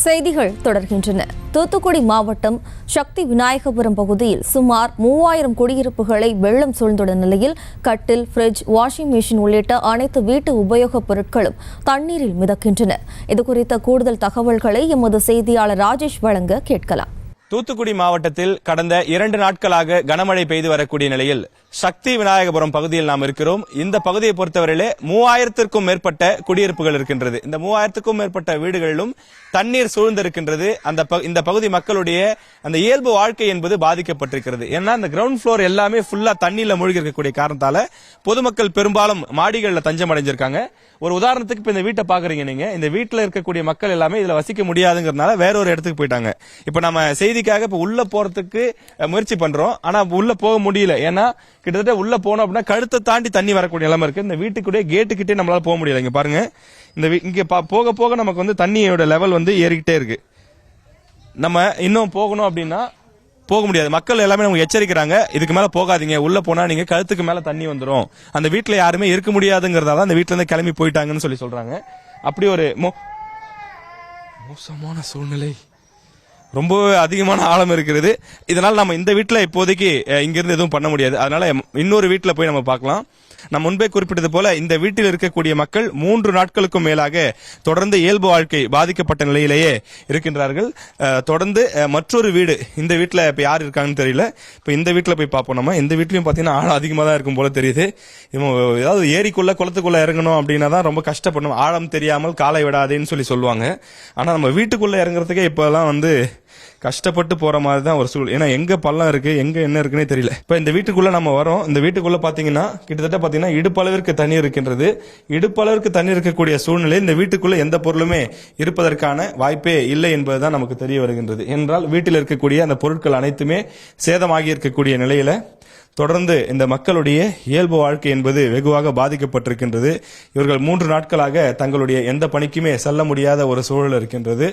செய்திகள் தொடர்கின்றன. தூத்துக்குடி மாவட்டம் சக்தி விநாயகபுரம் பகுதியில் சுமார் 3000 குடியிருப்புகளை வெள்ளம் சூழ்ந்துள்ள நிலையில் கட்டில், ஃப்ரிட்ஜ், வாஷிங் மிஷின் உள்ளிட்ட அனைத்து வீட்டு உபயோகப் பொருட்களும் தண்ணீரில் மிதக்கின்றன. இதுகுறித்த கூடுதல் தகவல்களை எமது செய்தியாளர் ராஜேஷ் வழங்க கேட்கலாம். தூத்துக்குடி மாவட்டத்தில் கடந்த 2 நாட்களாக கனமழை பெய்து வரக்கூடிய நிலையில் சக்தி விநாயகபுரம் பகுதியில் நாம் இருக்கிறோம். இந்த பகுதியை பொறுத்தவரையிலே 3000க்கும் மேற்பட்ட குடியிருப்புகள் இருக்கின்றது. இந்த 3000க்கும் மேற்பட்ட வீடுகளிலும் தண்ணீர் சூழ்ந்திருக்கின்றது. இந்த பகுதி மக்களுடைய அந்த இயல்பு வாழ்க்கை என்பது பாதிக்கப்பட்டிருக்கிறது. ஏன்னா இந்த கிரவுண்ட் ஃப்ளோர் எல்லாமே ஃபுல்லா தண்ணீர்ல மூழ்கி இருக்கக்கூடிய காரணத்தால பொதுமக்கள் பெரும்பாலும் மாடிகளில் தஞ்சம் அடைஞ்சிருக்காங்க. ஒரு உதாரணத்துக்கு இப்ப இந்த வீட்டை பாக்குறீங்க நீங்க, இந்த வீட்டில் இருக்கக்கூடிய மக்கள் எல்லாமே இதுல வசிக்க முடியாதுங்கிறதுனால வேற ஒரு இடத்துக்கு போயிட்டாங்க. இப்ப நம்ம செய்திக்காக இப்ப உள்ள போறதுக்கு முயற்சி பண்றோம், ஆனா உள்ள போக முடியல. ஏன்னா கிட்டத்தட்ட உள்ள போனோம் அப்படின்னா கழுத்தை தாண்டி தண்ணி வரக்கூடிய நிலைமை இருக்கு. இந்த வீட்டுக்குள்ளே கேட்டுக்கிட்டே நம்மளால போக முடியல. இங்க பாருங்க, இங்க போக போக நமக்கு வந்து தண்ணியோட லெவல் வந்து ஏறிக்கிட்டே இருக்கு. நம்ம இன்னும் போகணும் அப்படின்னா போக முடியாது. மக்கள் எல்லாமே நமக்கு எச்சரிக்கிறாங்க, இதுக்கு மேல போகாதீங்க, உள்ள போனா நீங்க கழுத்துக்கு மேல தண்ணி வந்துடும், அந்த வீட்டுல யாருமே இருக்க முடியாதுங்கிறதால அந்த வீட்டுல இருந்து கிளம்பி போயிட்டாங்கன்னு சொல்றாங்க. அப்படி ஒரு மோசமான சூழ்நிலை, ரொம்ப அதிகமான ஆழம் இருக்கிறது. இதனால நம்ம இந்த வீட்டுல இப்போதைக்கு இங்கிருந்து எதுவும் பண்ண முடியாது. அதனால இன்னொரு வீட்டுல போய் நம்ம பார்க்கலாம். நான் முன்பே குறிப்பிட்டது போல இந்த வீட்டில் இருக்கக்கூடிய மக்கள் 3 நாட்களுக்கும் மேலாக தொடர்ந்து இயல்பு வாழ்க்கை பாதிக்கப்பட்ட நிலையிலேயே இருக்கின்றார்கள். தொடர்ந்து மற்றொரு வீடு, இந்த வீட்டுல இப்ப யார் இருக்காங்கன்னு தெரியல. இப்ப இந்த வீட்டுல போய் பார்ப்போம். நம்ம இந்த வீட்லயும் பாத்தீங்கன்னா ஆழம் அதிகமா தான் இருக்கும் போல தெரியுது. ஏதாவது ஏரிக்குள்ள குளத்துக்குள்ள இறங்கணும் அப்படின்னா தான் ரொம்ப கஷ்டப்படணும். ஆழம் தெரியாமல் காலை விடாதேன்னு சொல்லுவாங்க. ஆனா நம்ம வீட்டுக்குள்ள இறங்குறதுக்கே இப்பெல்லாம் வந்து கஷ்டப்பட்டு போற மாதிரி தான் ஒரு சூழல். ஏன்னா எங்க பள்ளம் இருக்கு, எங்க என்ன இருக்குன்னே தெரியல. இப்ப இந்த வீட்டுக்குள்ள நம்ம வரோம். இந்த வீட்டுக்குள்ள பாத்தீங்கன்னா கிட்டத்தட்ட பாத்தீங்கன்னா இடுப்பளவிற்கு தண்ணீர் இருக்கின்றது. இடுப்பளவிற்கு தண்ணீர் இருக்கக்கூடிய சூழ்நிலை இந்த வீட்டுக்குள்ள எந்த பொருளுமே இருப்பதற்கான வாய்ப்பே இல்லை என்பதுதான் நமக்கு தெரிய வருகின்றது. என்றால் வீட்டில் இருக்கக்கூடிய அந்த பொருட்கள் அனைத்துமே சேதமாகி இருக்கக்கூடிய நிலையில தொடர்ந்து இந்த மக்களுடைய இயல்பு வாழ்க்கை என்பது வெகுவாக பாதிக்கப்பட்டிருக்கின்றது. இவர்கள் 3 நாட்களாக தங்களுடைய எந்த பணிக்குமே செல்ல முடியாத ஒரு சூழல் இருக்கின்றது.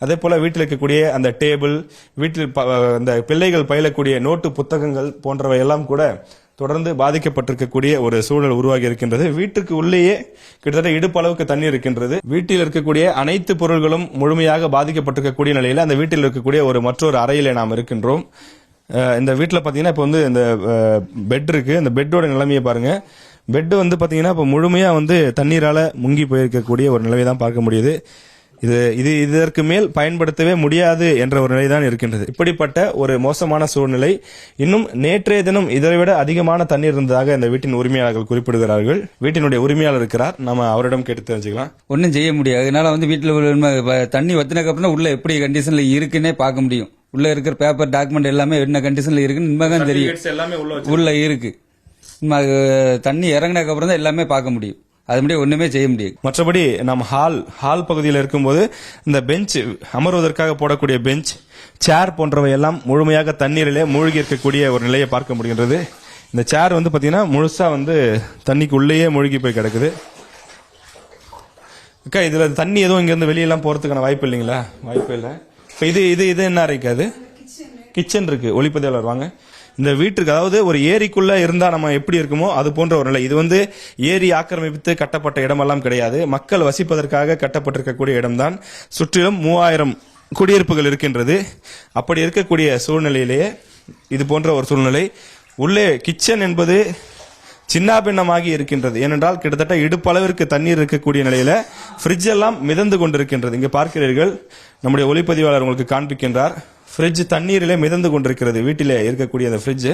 அதே போல வீட்டில் இருக்கக்கூடிய அந்த டேபிள், வீட்டில் அந்த பிள்ளைகள் பயிலக்கூடிய நோட்டு புத்தகங்கள் போன்றவை எல்லாம் கூட தொடர்ந்து பாதிக்கப்பட்டிருக்கக்கூடிய ஒரு சூழல் உருவாகி இருக்கின்றது. வீட்டுக்கு உள்ளேயே கிட்டத்தட்ட இடுப்பு அளவுக்கு தண்ணீர் இருக்கின்றது. வீட்டில் இருக்கக்கூடிய அனைத்து பொருள்களும் முழுமையாக பாதிக்கப்பட்டிருக்கக்கூடிய நிலையில அந்த வீட்டில் இருக்கக்கூடிய மற்றொரு அறையிலே நாம் இருக்கின்றோம். இந்த வீட்டில் பார்த்தீங்கன்னா இப்போ வந்து இந்த பெட் இருக்கு. இந்த பெட்டோட நிலைமையை பாருங்க. பெட் வந்து பார்த்தீங்கன்னா இப்போ முழுமையா வந்து தண்ணீரால முங்கி போயிருக்கக்கூடிய ஒரு நிலையை தான் பார்க்க முடியுது. இதற்கு மேல் பயன்படுத்தவே முடியாது என்ற ஒரு நிலைதான் இருக்கின்றது. இப்படிப்பட்ட ஒரு மோசமான சூழ்நிலை. இன்னும் நேற்றைய தினம் இதை விட அதிகமான தண்ணீர் இருந்ததாக இந்த வீட்டின் உரிமையாளர்கள் குறிப்பிடுகிறார்கள். வீட்டினுடைய உரிமையாளர் இருக்கிறார், நம்ம அவரிடம் கேட்டு தெரிஞ்சுக்கலாம். ஒன்னும் செய்ய முடியாது. அதனால வந்து வீட்டில் தண்ணி வத்தினக்கு அப்புறம் உள்ள எப்படி கண்டிஷன்ல இருக்குன்னே பார்க்க முடியும். உள்ள இருக்கிற பேப்பர் டாக்குமெண்ட் எல்லாமே என்ன கண்டிஷன்ல இருக்குன்னு இனிமேதான் தெரியும். உள்ள இருக்கு, தண்ணி இறங்கினதுக்கு அப்புறம் தான் எல்லாமே பார்க்க முடியும். அது முடியும், ஒண்ணுமே செய்ய முடியாது. மற்றபடி நம்ம ஹால் பகுதியில் இருக்கும்போது இந்த பெஞ்ச், அமர்வதற்காக போடக்கூடிய பெஞ்ச், சேர் போன்றவை எல்லாம் முழுமையாக தண்ணீரிலே மூழ்கி இருக்கக்கூடிய ஒரு நிலையை பார்க்க முடிகின்றது. இந்த சேர் வந்து பாத்தீங்கன்னா முழுசா வந்து தண்ணிக்கு உள்ளேயே மூழ்கி போய் கிடக்குது. அக்கா, இதுல தண்ணி எதுவும் இங்க இருந்து வெளியெல்லாம் போறதுக்கான வாய்ப்பு இல்லைங்களா? வாய்ப்பு இல்லை. இப்ப இது என்ன இருக்காது? கிச்சன் இருக்கு. ஒளிப்பதிவாளர் வாங்க. இந்த வீட்டுக்கு, அதாவது ஒரு ஏரிக்குள்ள இருந்தா நம்ம எப்படி இருக்குமோ அது போன்ற ஒரு நிலை. இது வந்து ஏரி ஆக்கிரமித்து கட்டப்பட்ட இடமெல்லாம் கிடையாது. மக்கள் வசிப்பதற்காக கட்டப்பட்டிருக்கக்கூடிய இடம்தான். சுற்றிலும் 3000 குடியிருப்புகள் இருக்கின்றது. அப்படி இருக்கக்கூடிய சூழ்நிலையிலேயே இது போன்ற ஒரு சூழ்நிலை. உள்ளே கிச்சன் என்பது சின்னாபின்னமாகி இருக்கின்றது. ஏனென்றால் கிட்டத்தட்ட இடுப்பளவிற்கு தண்ணீர் இருக்கக்கூடிய நிலையில ஃப்ரிட்ஜ் எல்லாம் மிதந்து கொண்டிருக்கின்றது. இங்க பார்க்கிறீர்கள், நம்முடைய ஒளிப்பதிவாளர் உங்களுக்கு காண்பிக்கின்றார். ஃப்ரிட்ஜ் தண்ணீரிலே மிதந்து கொண்டிருக்கிறது. வீட்டிலே இருக்கக்கூடிய அந்த ஃப்ரிட்ஜ்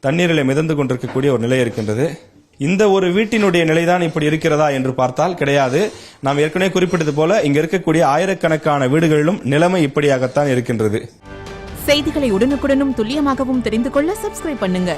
தண்ணீரிலே மிதந்து கொண்டிருக்கக்கூடிய ஒரு நிலை இருக்கின்றது. இந்த ஒரு வீட்டினுடைய நிலைதான் இப்படி இருக்கிறதா என்று பார்த்தால் கிடையாது. நாம் ஏற்கனவே குறிப்பிட்டது போல இங்க இருக்கக்கூடிய ஆயிரக்கணக்கான வீடுகளிலும் நிலைமை இப்படியாகத்தான் இருக்கின்றது. செய்திகளை உடனுக்குடனும் துல்லியமாகவும் தெரிந்து கொள்ள சப்ஸ்கிரைப் பண்ணுங்க.